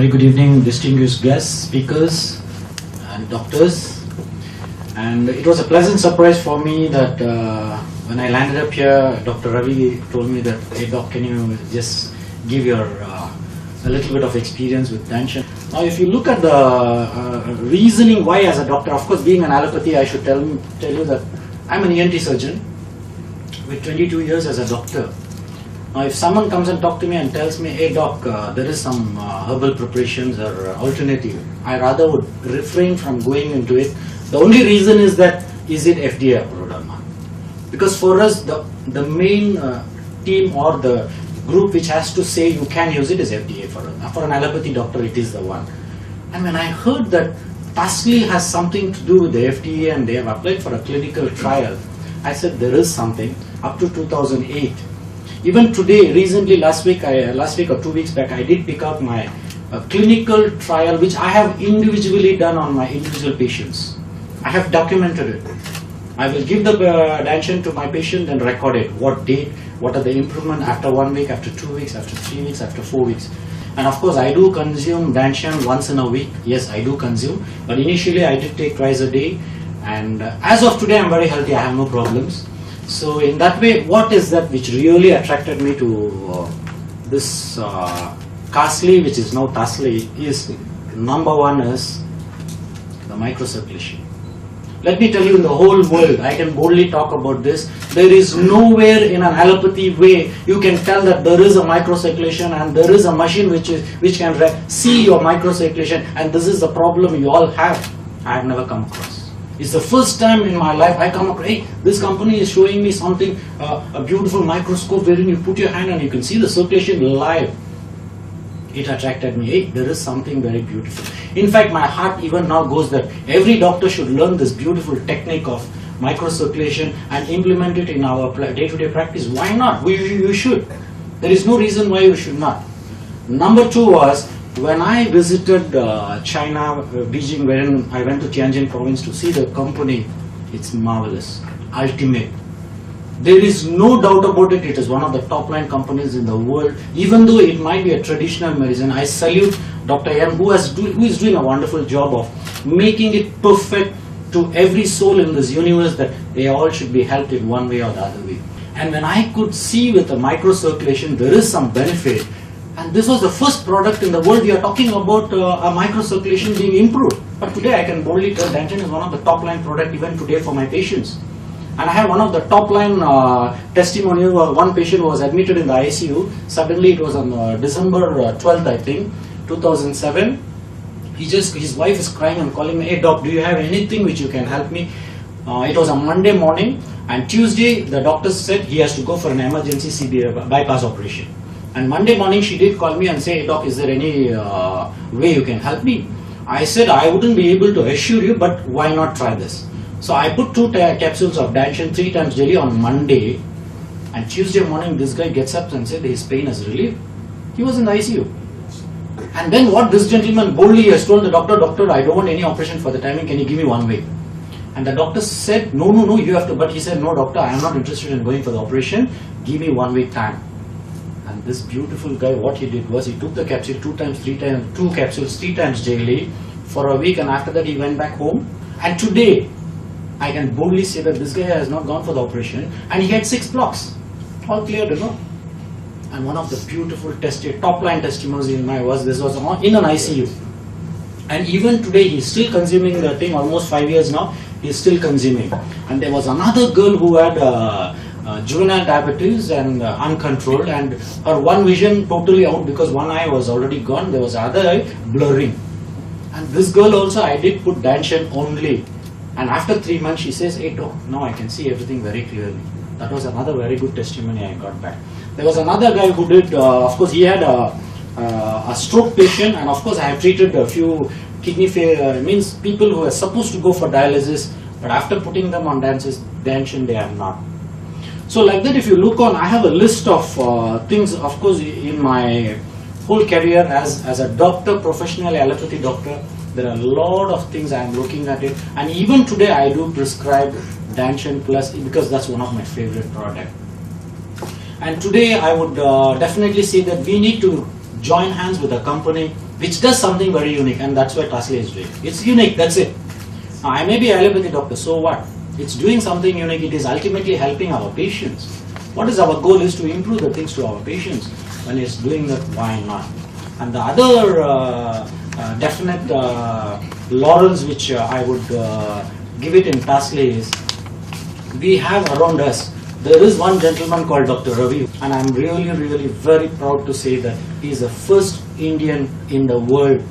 very good evening, distinguished guests, speakers, and doctors. And it was a pleasant surprise for me that when I landed up here, Dr. Ravi told me that, hey doc, can you just give your a little bit of experience with danshen. Now if you look at the reasoning why as a doctor, of course being an allopathy, I should tell you that I'm an ENT surgeon with 22 years as a doctor. Now if someone comes and talks to me and tells me, hey doc, there is some herbal preparations or alternative, I rather would refrain from going into it. The only reason is that, is it FDA approved or not? Because for us, the main team or the group which has to say you can use it is FDA for us. For an allopathy doctor, it is the one. And when I heard that TASLY has something to do with the FDA and they have applied for a clinical trial, I said there is something. Up to 2008. Even today, recently, last week or 2 weeks back, I did pick up my clinical trial, which I have individually done on my individual patients. I have documented it. I will give the danshen to my patient and record it. What date, what are the improvement after 1 week, after 2 weeks, after 3 weeks, after 4 weeks. And of course, I do consume danshen once in a week. Yes, I do consume. But initially, I did take twice a day. And as of today, I'm very healthy. I have no problems. So in that way, what is that which really attracted me to this TASLY, which is now TASLY, is number one is the microcirculation. Let me tell you, in the whole world, I can boldly talk about this. There is nowhere in an allopathy way you can tell that there is a microcirculation and there is a machine which can see your microcirculation, and this is the problem you all have. I have never come across. It's the first time in my life I come across, hey, this company is showing me something, a beautiful microscope wherein you put your hand and you can see the circulation live. It attracted me. Hey, there is something very beautiful. In fact, my heart even now goes that every doctor should learn this beautiful technique of microcirculation and implement it in our day-to-day practice. Why not? You should. There is no reason why you should not. Number two was, when I visited China, Beijing, wherein I went to Tianjin province to see the company, it's marvelous, ultimate. There is no doubt about it, it is one of the top line companies in the world. Even though it might be a traditional medicine, I salute Dr. M, who is doing a wonderful job of making it perfect to every soul in this universe, that they all should be helped in one way or the other way. And when I could see with the microcirculation, there is some benefit. And this was the first product in the world. We are talking about a microcirculation being improved. But today I can boldly tell danshen is one of the top line product even today for my patients. And I have one of the top line testimonials. One patient was admitted in the ICU. Suddenly it was on December 12th, I think, 2007. His wife is crying and calling me, hey doc, do you have anything which you can help me? It was on Monday morning, and Tuesday the doctor said he has to go for an emergency CBA bypass operation. And Monday morning she did call me and say, hey doc, is there any way you can help me? I said I wouldn't be able to assure you, but why not try this? So I put 2 capsules of danshen 3 times daily on Monday, and Tuesday morning this guy gets up and said his pain has relieved. He was in the ICU. And then what this gentleman boldly has told the doctor, doctor, I don't want any operation for the timing, can you give me 1 week? And the doctor said, no, you have to, but he said, no doctor, I am not interested in going for the operation, give me 1 week time. And this beautiful guy, what he did was, he took the capsule 2 capsules 3 times daily for a week, and after that he went back home. And today, I can boldly say that this guy has not gone for the operation, and he had 6 blocks, all cleared, you know. And one of the beautiful top line testimonies in my this was in an ICU. And even today, he's still consuming the thing, almost 5 years now, he's still consuming. And there was another girl who had juvenile diabetes and uncontrolled, and her one vision totally out because one eye was already gone, there was other eye blurring. And this girl also, I did put danshen only. And after 3 months, she says, hey doc, now I can see everything very clearly. That was another very good testimony I got back. There was another guy who did, of course, he had a stroke patient, and of course, I have treated a few kidney failure, means people who are supposed to go for dialysis, but after putting them on danshen, they are not. So like that, if you look on, I have a list of things, of course, in my whole career as a doctor, professional allopathy doctor, there are a lot of things I am looking at it, and even today I do prescribe danshen plus because that's one of my favorite products. And today I would definitely say that we need to join hands with a company which does something very unique, and that's what TASLY is doing. It's unique, that's it. Now, I may be an allopathy doctor, so what? It's doing something unique. It is ultimately helping our patients. What is our goal is to improve the things to our patients. When it's doing that, why not? And the other definite laurels which I would give it in TASLY is, we have around us, there is one gentleman called Dr. Ravi, and I'm really very proud to say that he is the first Indian in the world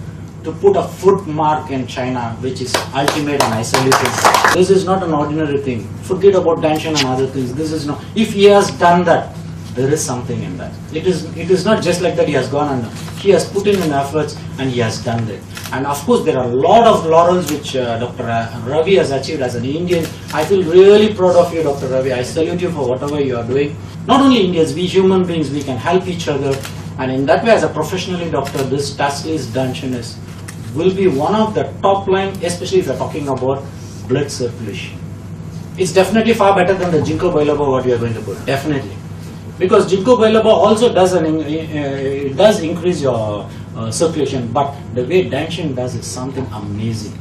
to put a foot mark in China, which is ultimate, and I salute him. This is not an ordinary thing. Forget about danshen and other things. This is not. If he has done that, there is something in that. It is not just like that he has gone and he has put in efforts and he has done it. And of course there are a lot of laurels which Dr. Ravi has achieved as an Indian. I feel really proud of you, Dr. Ravi. I salute you for whatever you are doing. Not only Indians, we human beings, we can help each other. And in that way, as a professionally doctor, this TASLY's danshen will be one of the top line, especially if you are talking about blood circulation. It's definitely far better than the ginkgo biloba what we are going to put. Definitely. Because ginkgo biloba also does increase your circulation, but the way danshen does is something amazing.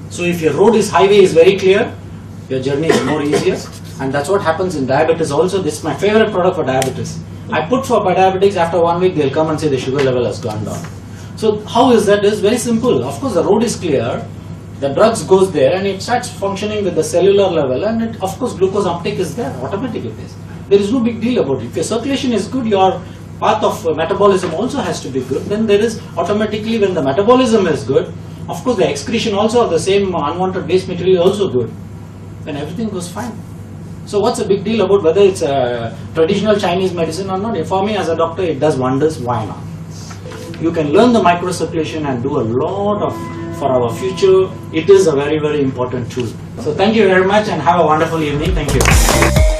So if your highway is very clear, your journey is more easier, and that's what happens in diabetes also. This is my favorite product for diabetes. I put for diabetics, after 1 week they'll come and say the sugar level has gone down. So how is that? It's very simple. Of course the road is clear, the drugs goes there and it starts functioning with the cellular level, and it, of course glucose uptake is there, automatic it is. There is no big deal about it. If your circulation is good, your path of metabolism also has to be good. Then there is automatically, when the metabolism is good, of course the excretion also of the same unwanted waste material is also good. Then everything goes fine. So what's the big deal about whether it's a traditional Chinese medicine or not? For me as a doctor, it does wonders. Why not? You can learn the microcirculation and do a lot for our future. It is a very important tool. So thank you very much and have a wonderful evening. Thank you.